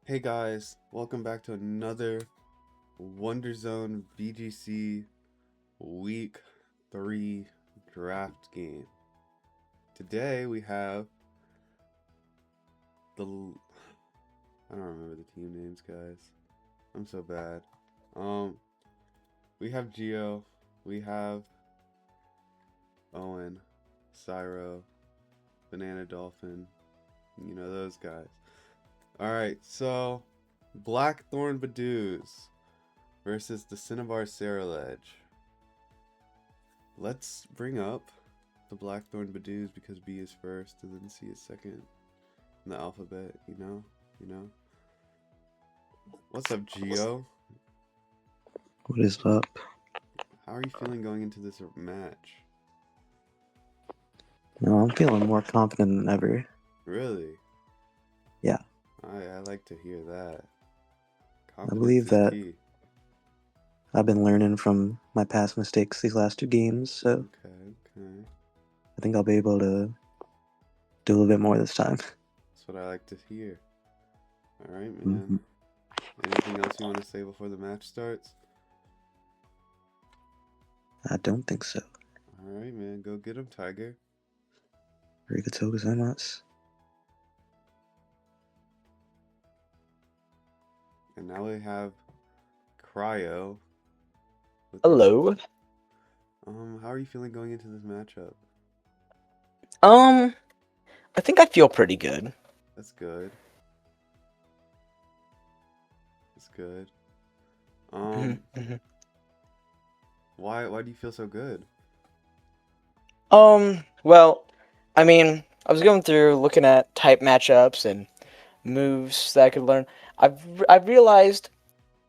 Hey guys, welcome back to another Wonder Zone VGC Week 3 draft game. Today we have the I don't remember the team names, guys. I'm so bad. Um we have Geo, we have Owen, Cyro, Banana Dolphin, those guys. Alright, so Blackthorn Badoos versus the Cinnabar Ledge. Let's bring up the Blackthorn Badoos because B is first and then C is second in the alphabet, You know? What's up, Geo? What is up? How are you feeling going into this match? I'm feeling more confident than ever. Really? Yeah, I like to hear that. I Confidence believe is that key. I've been learning from my past mistakes these last two games, so Okay, okay. I think I'll be able to do a little bit more this time. That's what I like to hear. Alright, man. hmm Anything else you want to say before the match starts? I don't think so. Alright, man. Go get him, Tiger. Arigatou gozaimasu. And now we have Cryo with the Hello. How are you feeling going into this matchup? Um, I think I feel pretty good. That's good. That's good. Um, Mhm. why do you feel so good? Well, I mean, I was going through looking at type matchups and moves that I could learn. I've realized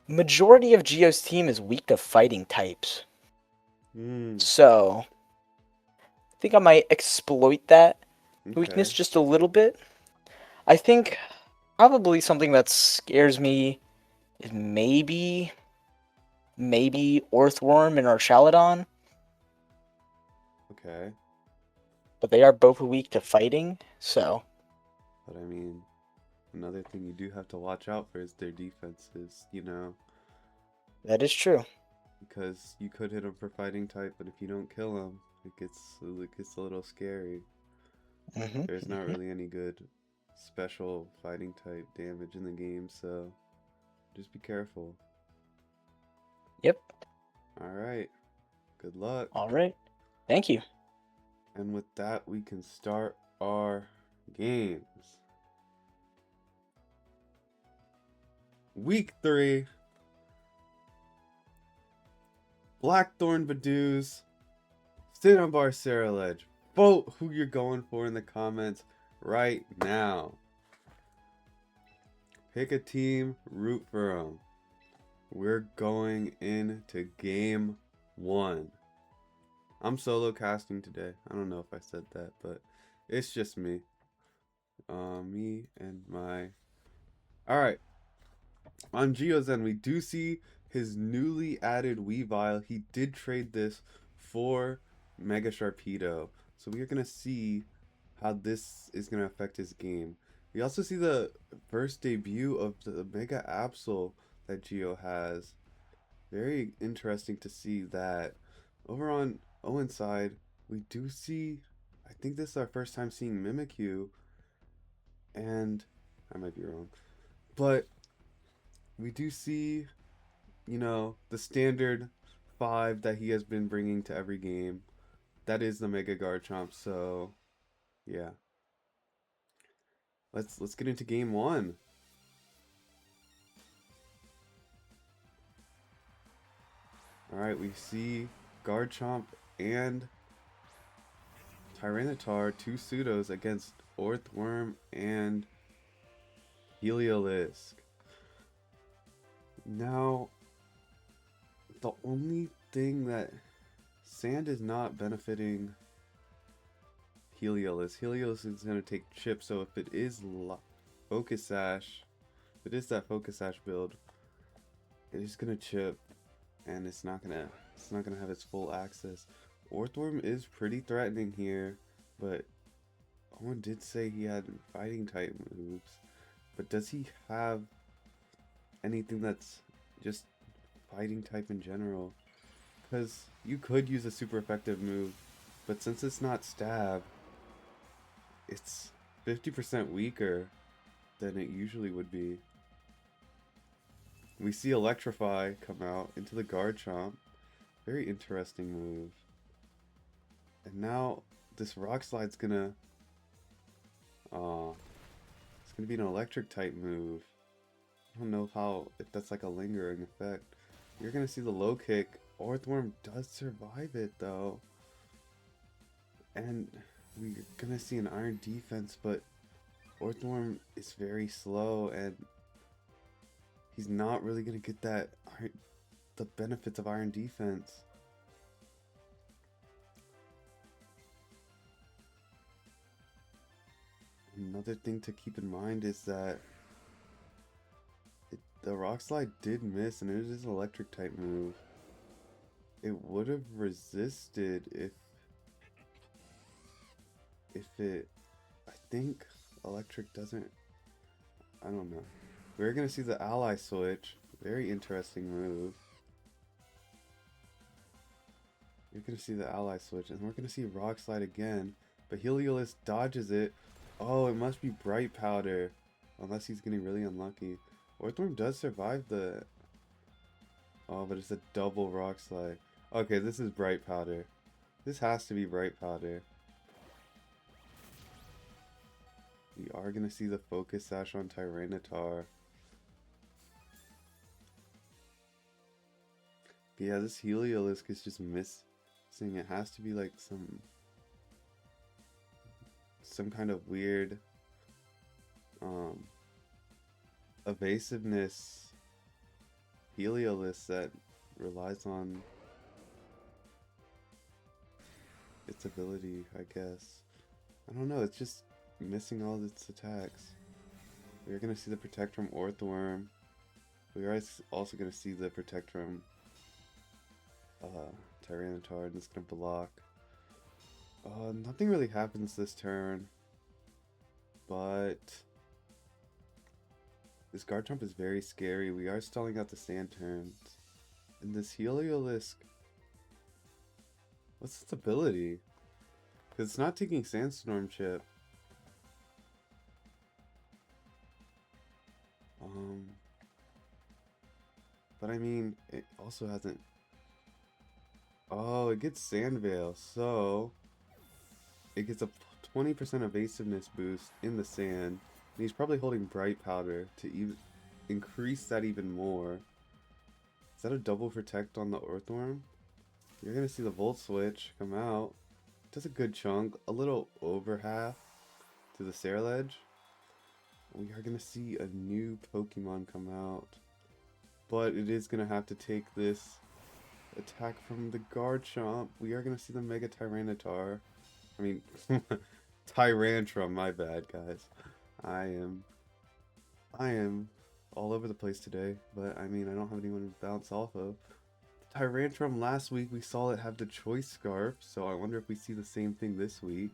majority of Geo's team is weak to fighting types. Hmm. So, I think I might exploit that weakness Okay. just a little bit. I think probably something that scares me is maybe Orthworm and Archaludon. Okay. But they are both weak to fighting, so But I mean, another thing you do have to watch out for is their defenses, that is true. because you could hit them for fighting type, but if you don't kill them, it gets a little scary. hmm There's not really any good special fighting type damage in the game, so just be careful. Yep. All right. Good luck. All right. Thank you. And with that, we can start our games. Week 3, Blackthorn Badoos, Cinnabar Ledge. Vote who you're going for in the comments right now. Pick a team, root for them. We're going into game 1. I'm solo casting today. I don't know if I said that, but it's just me. Me and my. Alright, on Geozen, we do see his newly added Weavile. He did trade this for Mega Sharpedo. So we're going to see how this is going to affect his game. We also see the first debut of the Mega Absol that Geo has. Very interesting to see that. Over on Owen's side, we do see, I think this is our first time seeing Mimikyu, and I might be wrong, but we do see the standard five that he has been bringing to every game. That is the Mega Garchomp. So yeah, let's get into game 1. All right, we see Garchomp and Tyranitar, two pseudos against Orthworm and Heliolisk. Now, the only thing that Sand is not benefiting Heliolisk. Heliolisk is going to take chip, so if it is Focus Sash, if it is that Focus Sash build, it is going to chip, and it's not gonna have its full access. Orthworm is pretty threatening here, but Owen did say he had fighting type moves. But does he have anything that's just fighting type in general. Because you could use a super effective move, but since it's not stab, it's 50% weaker than it usually would be. We see Electrify come out into the Garchomp. Very interesting move. And now this Rock Slide's gonna it's gonna be an electric type move. I don't know how, if that's like a lingering effect. You're gonna see the low kick. Orthworm does survive it though. And we're gonna see an iron defense, but Orthworm is very slow and he's not really gonna get the benefits of iron defense. Another thing to keep in mind is that the Rock Slide did miss, and it is an electric type move. It would have resisted if it, I think electric doesn't, I don't know. We're gonna see the ally switch. Very interesting move. You're gonna see the ally switch, and we're gonna see Rock Slide again, but Heliolisk dodges it. Oh, it must be Bright Powder, unless he's getting really unlucky. Orthworm does survive the... Oh, but it's a double Rock Slide. Okay, this is Bright Powder. This has to be Bright Powder. We are going to see the Focus Sash on Tyranitar. But yeah, this Heliolisk is just missing. It has to be like some kind of weird evasiveness Heliolisk that relies on its ability, I guess. I don't know, it's just missing all its attacks. We're gonna see the Protect from Orthworm. We are also gonna see the Protect from Tyranitar, and it's gonna block. Nothing really happens this turn, but this Garchomp is very scary. We are stalling out the sand turns. And this Heliolisk, what's its ability? Because it's not taking Sandstorm Chip. But I mean, it also hasn't... Oh, it gets Sand Veil, so it gets a 20% evasiveness boost in the sand. And he's probably holding Bright Powder to even increase that even more. Is that a double protect on the Earthworm? You're gonna see the Volt Switch come out. Does a good chunk, a little over half to the Sairledge. We are gonna see a new Pokemon come out, but it is gonna have to take this attack from the Garchomp. We are gonna see the Mega Tyranitar. I mean, Tyrantrum, my bad, guys. I am all over the place today, but I mean, I don't have anyone to bounce off of. The Tyrantrum last week, we saw it have the Choice Scarf, so I wonder if we see the same thing this week.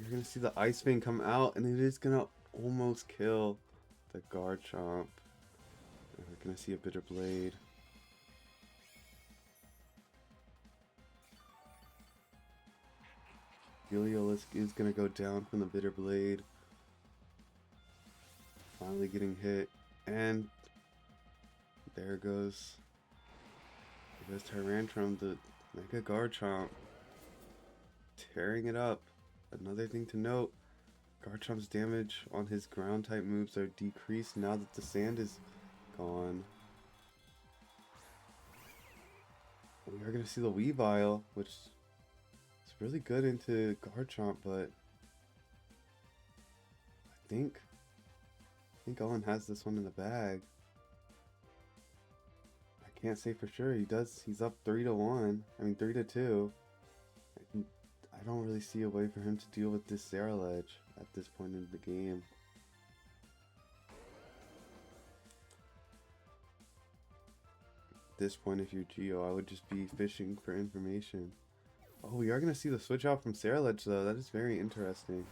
You're gonna see the Ice Fang come out, and it is gonna almost kill the Garchomp. And we're gonna see a Bitter Blade. Heliolisk is gonna go down from the Bitter Blade. Finally getting hit, and there goes Tyrantrum, the Mega Garchomp, tearing it up. Another thing to note, Garchomp's damage on his ground type moves are decreased now that the sand is gone. We are going to see the Weavile, which is really good into Garchomp, but I think Owen has this one in the bag. I can't say for sure. He does. He's up 3-1. I mean 3-2. I don't really see a way for him to deal with this Sairledge at this point in the game. this point, if you're Geo, I would just be fishing for information. Oh, we are going to see the switch out from Saraledge, though. That is very interesting.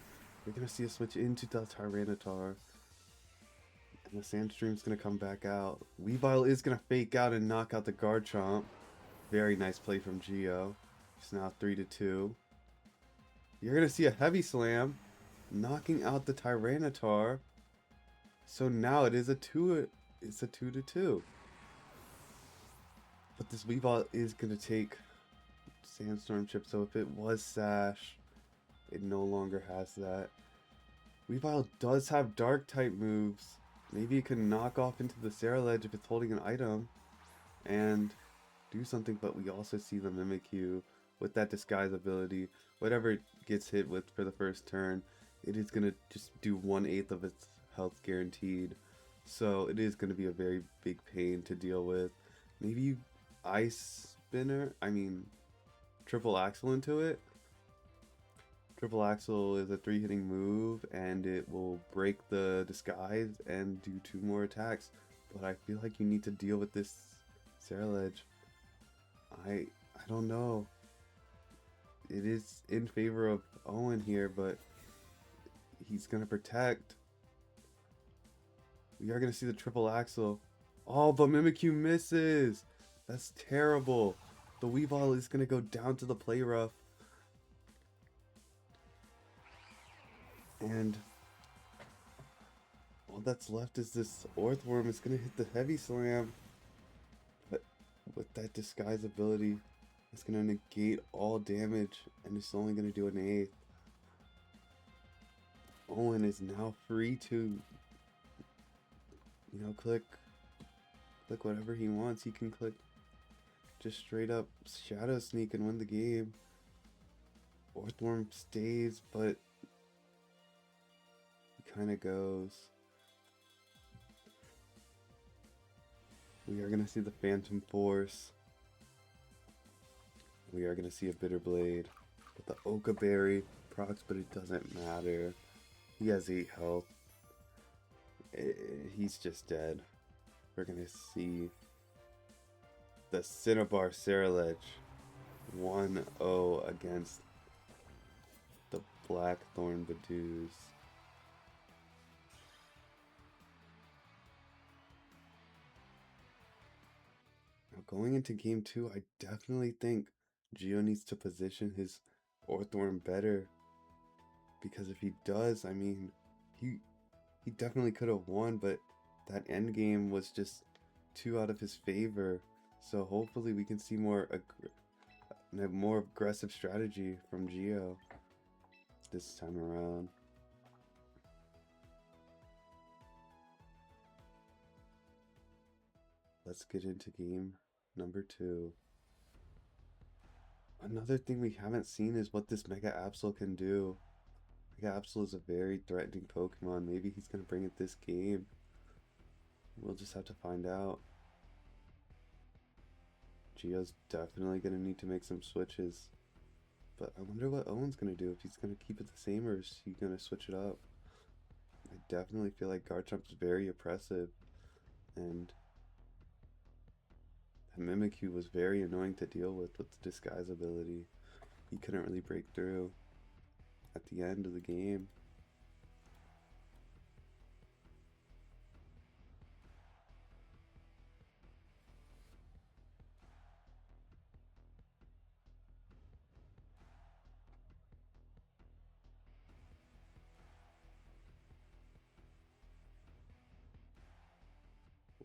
We're going to see a switch into the Tyranitar. And the Sandstream's going to come back out. Weavile is going to fake out and knock out the Garchomp. Very nice play from Geo. It's now 3-2. You're going to see a Heavy Slam, knocking out the Tyranitar. So now it is it's a 2-2. But this Weavile is going to take Sandstorm Chip, so if it was Sash, it no longer has that. Weavile does have Dark type moves. Maybe it can knock off into the Saraledge if it's holding an item and do something, but we also see the Mimikyu with that disguise ability. Whatever it gets hit with for the first turn, it is going to just do 1/8 of its health guaranteed. So it is going to be a very big pain to deal with. Maybe Triple Axle into it. Triple Axle is a 3-hitting move, and it will break the disguise and do 2 more attacks. But I feel like you need to deal with this Saraledge. I don't know. It is in favor of Owen here, but he's gonna protect. We are gonna see the Triple Axle. Oh, but Mimikyu misses. That's terrible. The Weavile is gonna go down to the play rough. And all that's left is this Orthworm is going to hit the Heavy Slam. But with that disguise ability, it's going to negate all damage, and it's only going to do 1/8. Owen is now free to, click whatever he wants. He can click just straight up Shadow Sneak and win the game. Orthworm stays, but kind of goes. We are going to see the Phantom Force. We are going to see a Bitter Blade. But the Oka Berry procs, but it doesn't matter. He has 8 health. He's just dead. We're going to see the Cinnabar Saraledge 1-0 against the Blackthorn Badoos. Going into game 2, I definitely think Geo needs to position his Orthworm better. Because if he does, he definitely could have won, but that end game was just too out of his favor. So hopefully we can see more aggressive strategy from Geo this time around. Let's get into game number 2. Another thing we haven't seen is what this Mega Absol can do. Mega Absol is a very threatening Pokemon. Maybe he's going to bring it this game. We'll just have to find out. Geo's definitely going to need to make some switches. But I wonder what Owen's going to do. If he's going to keep it the same, or is he going to switch it up? I definitely feel like Garchomp is very oppressive. And Mimikyu was very annoying to deal with the disguise ability. He couldn't really break through at the end of the game.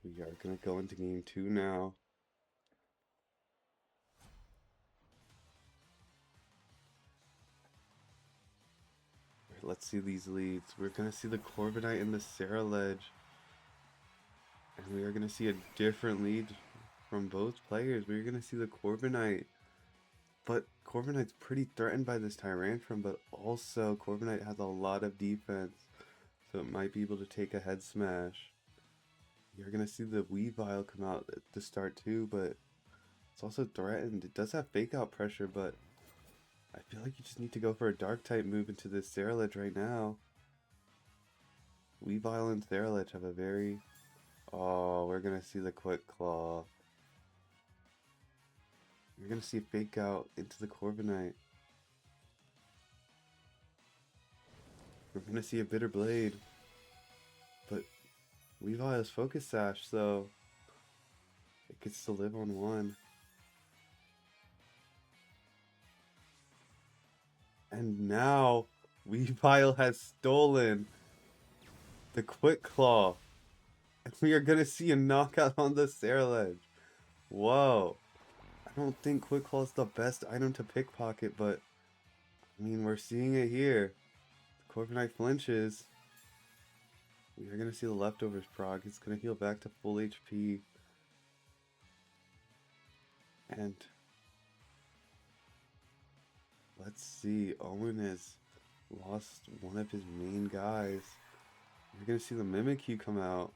We are going to go into game 2 now. Let's see these leads. We're going to see the Corviknight and the Saraledge. And we are going to see a different lead from both players. We're going to see the Corviknight. But Corviknight's pretty threatened by this Tyrantrum, but also Corviknight has a lot of defense. So it might be able to take a head smash. You're going to see the Weavile come out at the start too, but it's also threatened. It does have fake out pressure, but I feel like you just need to go for a dark type move into this Saraledge right now. Weavile and Saraledge have a very... Oh, we're going to see the Quick Claw. You're gonna see a fake out into the Corviknight. We're gonna see a Bitter Blade. But Weavile has Focus Sash, so it gets to live on one. And now Weavile has stolen the Quick Claw. And we are gonna see a knockout on the Sarilege. Whoa. I don't think Quick Claw is the best item to pickpocket, but I mean, we're seeing it here. The Corviknight flinches. We are gonna see the leftovers proc. It's gonna heal back to full HP. And let's see, Owen has lost one of his main guys. You're gonna see the Mimikyu come out.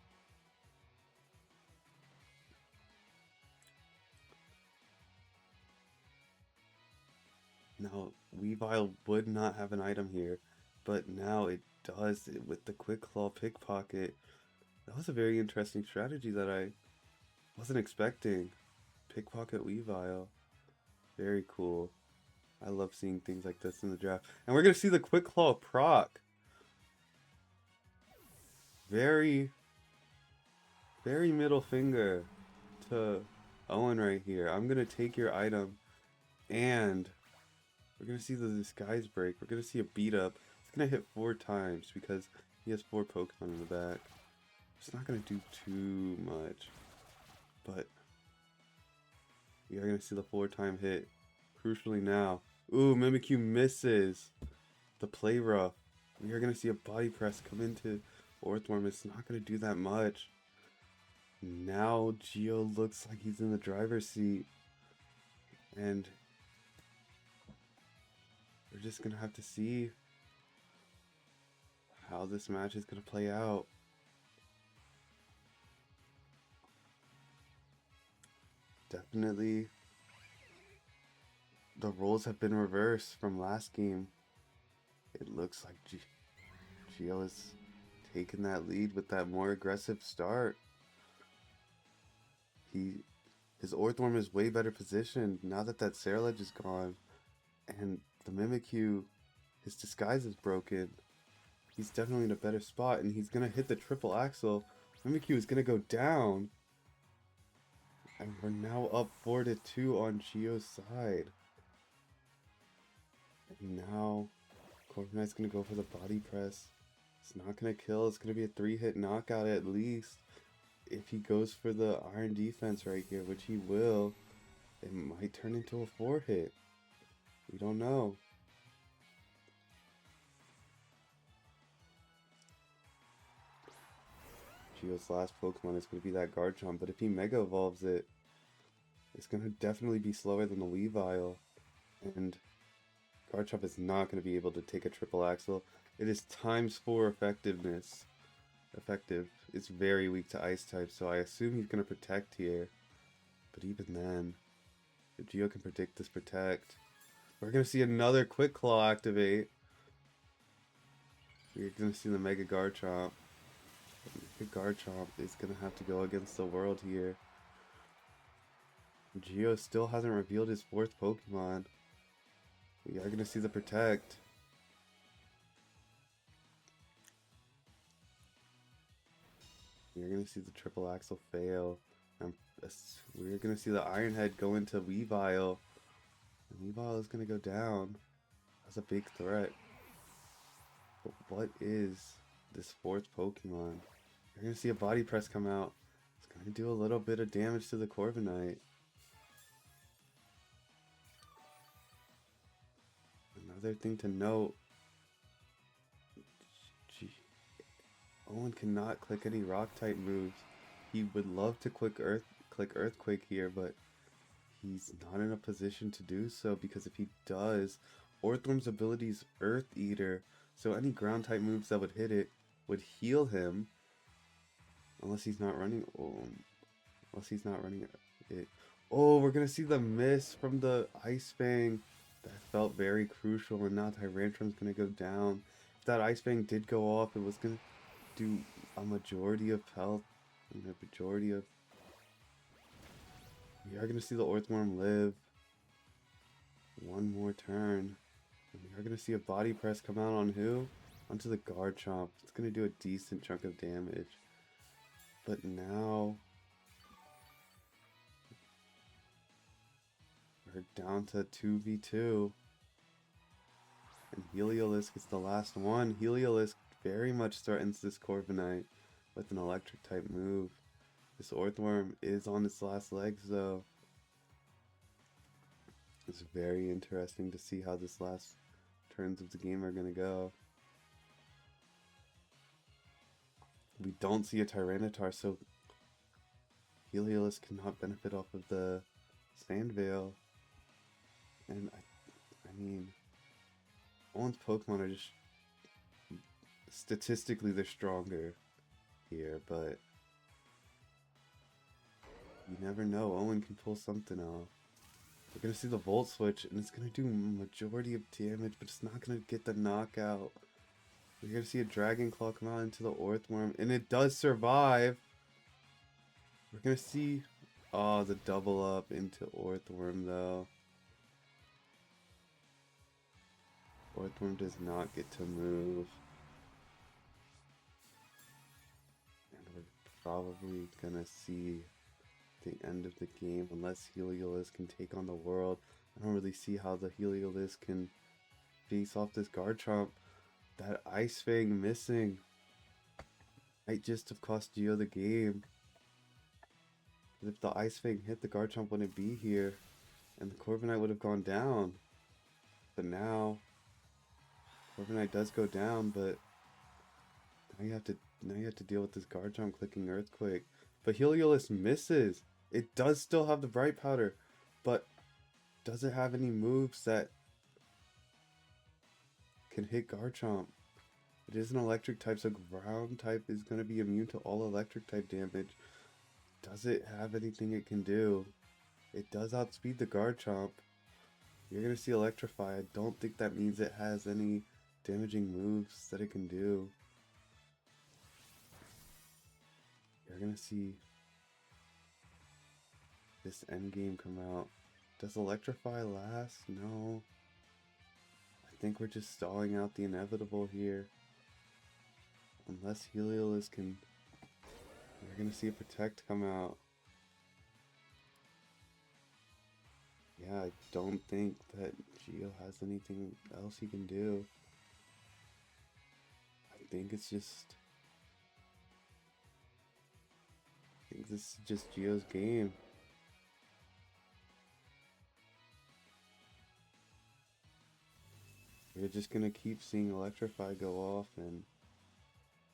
Now, Weavile would not have an item here, but now it does with the Quick Claw pickpocket. That was a very interesting strategy that I wasn't expecting. Pickpocket Weavile. Very cool. I love seeing things like this in the draft. And we're going to see the Quick Claw proc. Very middle finger to Owen right here. I'm going to take your item, and we're going to see the Disguise Break. We're going to see a beat up. It's going to hit 4 times because he has 4 Pokemon in the back. It's not going to do too much, but we are going to see the 4-time hit. Crucially now. Ooh, Mimikyu misses the Play Rough. We are going to see a Body Press come into Orthworm. It's not going to do that much. Now Geo looks like he's in the driver's seat. And we're just going to have to see how this match is going to play out. Definitely the roles have been reversed from last game. It looks like Geo has taken that lead with that more aggressive start. His Orthworm is way better positioned now that that Sarilege is gone. And the Mimikyu, his disguise is broken. He's definitely in a better spot, and he's going to hit the triple axle. Mimikyu is going to go down. And we're now up 4-2 on Geo's side. And now Corviknight's going to go for the body press. It's not going to kill. It's going to be a 3-hit knockout at least. If he goes for the iron defense right here, which he will, it might turn into a 4-hit. We don't know. Geo's last Pokemon is going to be that Garchomp, but if he Mega Evolves it, it's going to definitely be slower than the Weavile. And Garchomp is not going to be able to take a triple axle. It is ×4 effectiveness. It's very weak to Ice type, so I assume he's going to Protect here. But even then, if Geo can predict this Protect, we're going to see another Quick Claw activate. We're going to see the Mega Garchomp. Mega Garchomp is going to have to go against the world here. Geo still hasn't revealed his 4th Pokemon. We are going to see the Protect. We're going to see the triple axle fail. We're going to see the Iron Head go into Weavile. And Weavile is going to go down. That's a big threat. But what is this 4th Pokemon? You're going to see a Body Press come out. It's going to do a little bit of damage to the Corviknight. Another thing to note, Owen cannot click any rock type moves. He would love to click Earthquake here, but he's not in a position to do so because if he does, Orthworm's ability is Earth Eater, so any ground type moves that would hit it would heal him, unless he's not running. It. Oh, we're gonna see the miss from the Ice Fang. That felt very crucial, and now Tyrantrum's gonna go down. If that Ice Fang did go off, it was gonna do a majority of health and a majority of... We are gonna see the Orthworm live. one more turn. And we are going to see a body press come out on who? Onto the guard chomp. It's going to do a decent chunk of damage. But now we're down to 2v2. And Heliolisk gets the last one. Heliolisk very much threatens this Corviknight with an electric type move. This Orthworm is on its last legs though. It's very interesting to see how this last turns of the game are going to go. We don't see a Tyranitar, so Heliolisk cannot benefit off of the Sand Veil. And I mean, Owen's Pokemon are just statistically they're stronger here, but you never know. Owen can pull something off. We're gonna see the Volt Switch, and it's gonna do majority of damage, but it's not gonna get the knockout. We're gonna see a Dragon Claw come out into the Orthworm, and it does survive. We're gonna see, oh, the double up into Orthworm though. Orthworm does not get to move. And we're probably gonna see the end of the game unless Heliolisk can take on the world. I don't really see how the Heliolisk can face off this Garchomp. That Ice Fang missing might just have cost Geo the game. If the Ice Fang hit, the Garchomp wouldn't be here and the Corviknight would have gone down. But now Corviknight does go down, but now you have to deal with this Garchomp clicking Earthquake. But Heliolisk misses. It does still have the Bright Powder, but does it have any moves that can hit Garchomp? It is an electric type, so ground type is going to be immune to all electric type damage. Does it have anything it can do? It does outspeed the Garchomp. You're going to see Electrify. I don't think that means it has any damaging moves that it can do. You're going to see this endgame come out. Does Electrify last? No. I think we're just stalling out the inevitable here. Unless Heliolisk can... We're going to see a Protect come out. Yeah, I don't think that Geo has anything else he can do. I think it's just... I think this is just Geo's game. We're just gonna keep seeing Electrify go off, and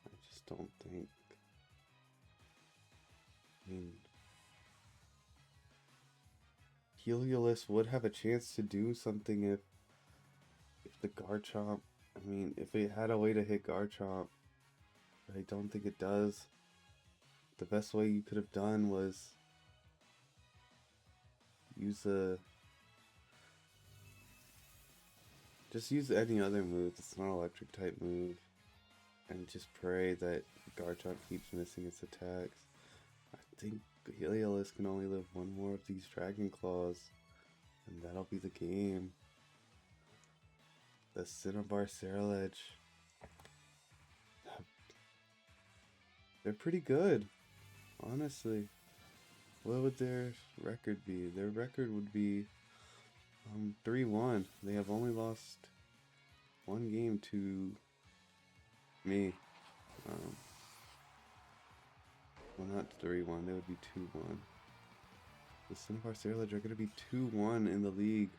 I just don't think... I mean... Heliolisk would have a chance to do something if the Garchomp... I mean, if it had a way to hit Garchomp, but I don't think it does. The best way you could have done was use a... Just use any other move that's not an electric type move, and just pray that Garchomp keeps missing its attacks. I think Heliolisk can only live one more of these Dragon Claws, and that'll be the game. The Cinnabar Ceruledge. They're pretty good, honestly. What would their record be? Their record would be 3-1. They have only lost one game to me. Well, not 3-1. They would be 2-1. The Cinnabar Ceruledge are going to be 2-1 in the league.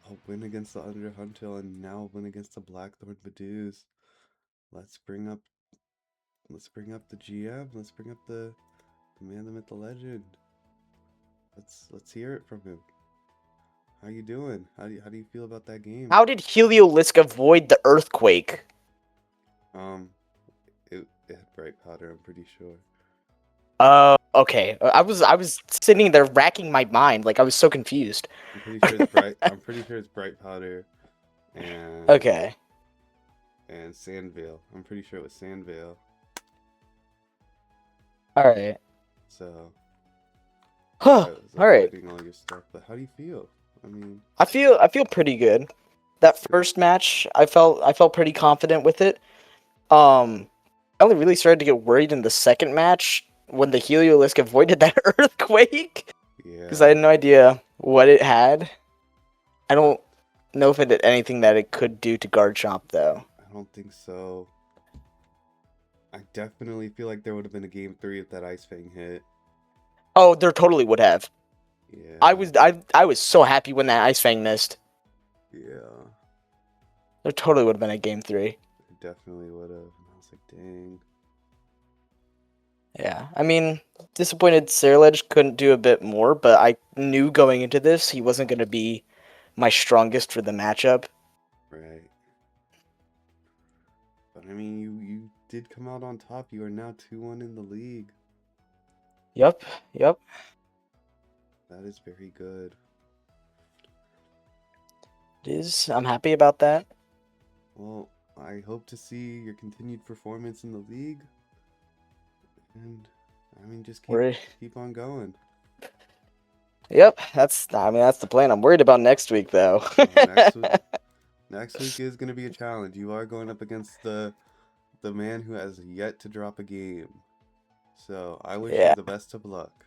I'll win against the Under Huntail and now win against the Blackthorn Badoos. Let's bring up the GM. Let's bring up the man, the myth, the legend. Let's hear it from him. How you doing? How do you feel about that game? How did Heliolisk avoid the earthquake? It had Bright Powder, I'm pretty sure. Okay. I was sitting there racking my mind, like I was so confused. I'm pretty sure it's Bright. I'm pretty sure it's Bright Powder, and Okay. and Sand Veil. I'm pretty sure it was Sand Veil. All right. So. Huh. I was All right. avoiding all your stuff, but how do you feel? I mean, I feel pretty good. That first match, I felt pretty confident with it. I only really started to get worried in the second match when the Heliolisk avoided that earthquake because I yeah. had no idea what it had. I don't know if it did anything that it could do to Garchomp though. I don't think so. I definitely feel like there would have been a game 3 if that Ice Fang hit. Oh, there totally would have. Yeah. I was so happy when that Ice Fang missed. Yeah. There totally would have been a game 3. It definitely would have. And I was like, dang. Yeah, I mean, disappointed Sarilege couldn't do a bit more, but I knew going into this he wasn't going to be my strongest for the matchup. Right. But I mean, you did come out on top. You are now 2-1 in the league. Yep. That is very good. It is. I'm happy about that. Well, I hope to see your continued performance in the league. And I mean, just keep on going. Yep, that's the plan. I'm worried about next week though. Next week is going to be a challenge. You are going up against the man who has yet to drop a game. So I wish Yeah. you the best of luck.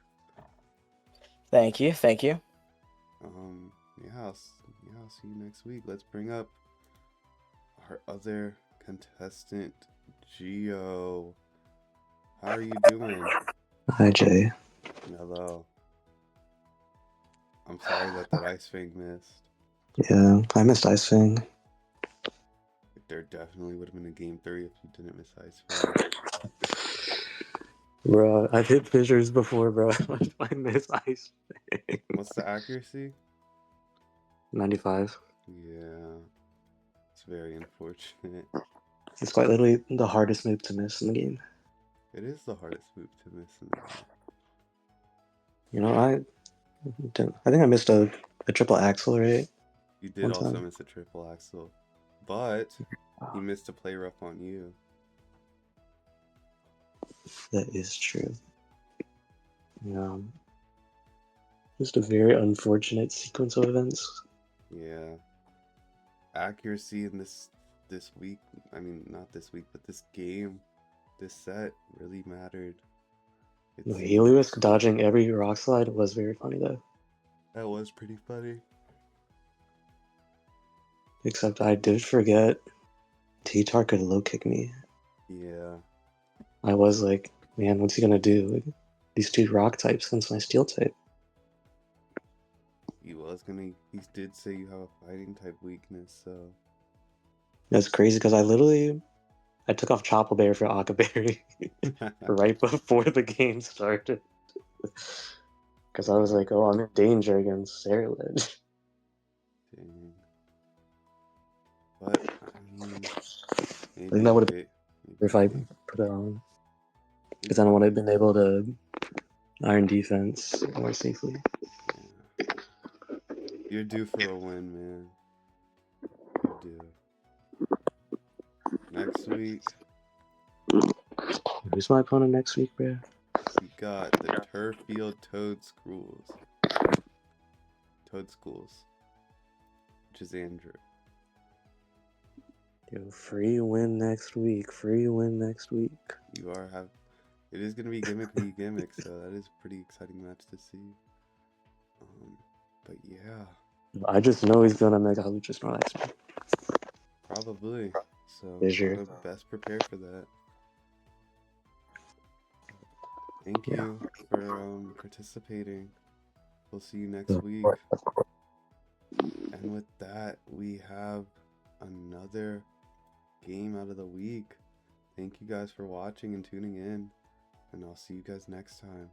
Thank you. Yeah, I'll see you next week. Let's bring up our other contestant, Geo. How are you doing? Hi, Jay. Hello. I'm sorry that Ice Fang missed. Yeah, I missed Ice Fang. There definitely would have been a game 3 if you didn't miss Ice Fang. Bro, I've hit fissures before, bro. I miss Ice Fang. What's the accuracy? 95. Yeah, it's very unfortunate. It's quite literally the hardest move to miss in the game. It is the hardest move to miss in the game. You know, I think I missed a triple axle, right? You did One also time. miss a triple axle, but he missed a play rough on you. That is true. Yeah. Just a very unfortunate sequence of events. Yeah, accuracy in this week. I mean, not this week, but this game, this set really mattered. No, Heliolisk dodging every rock slide was very funny though. That was pretty funny. Except I did forget T-Tar could low kick me. Yeah. I was like, man, what's he gonna do? Like, these two rock types against my steel type. He did say you have a fighting type weakness, so. That's crazy because I took off Chopple Bear for Akaberry right before the game started. Because I was like, oh, I'm in danger against Sarilege. Dang. But, I mean, I think that would have wait. been if I put it on. Because then I would have been able to iron defense more safely. Yeah. You're due for a win, man. You're due. Next week, Who's my opponent next week, bro? we got the Turf Field Toad Schools, which is Andrew. Yo, free win next week. It is gonna be gimmick v gimmick, so that is a pretty exciting match to see. But yeah, I just know he's gonna make a Lucha Snorlax. probably. So Fissure. gotta best prepare for that. Thank you for participating. We'll see you next week. And with that, we have another game out of the week. Thank you guys for watching and tuning in, and I'll see you guys next time.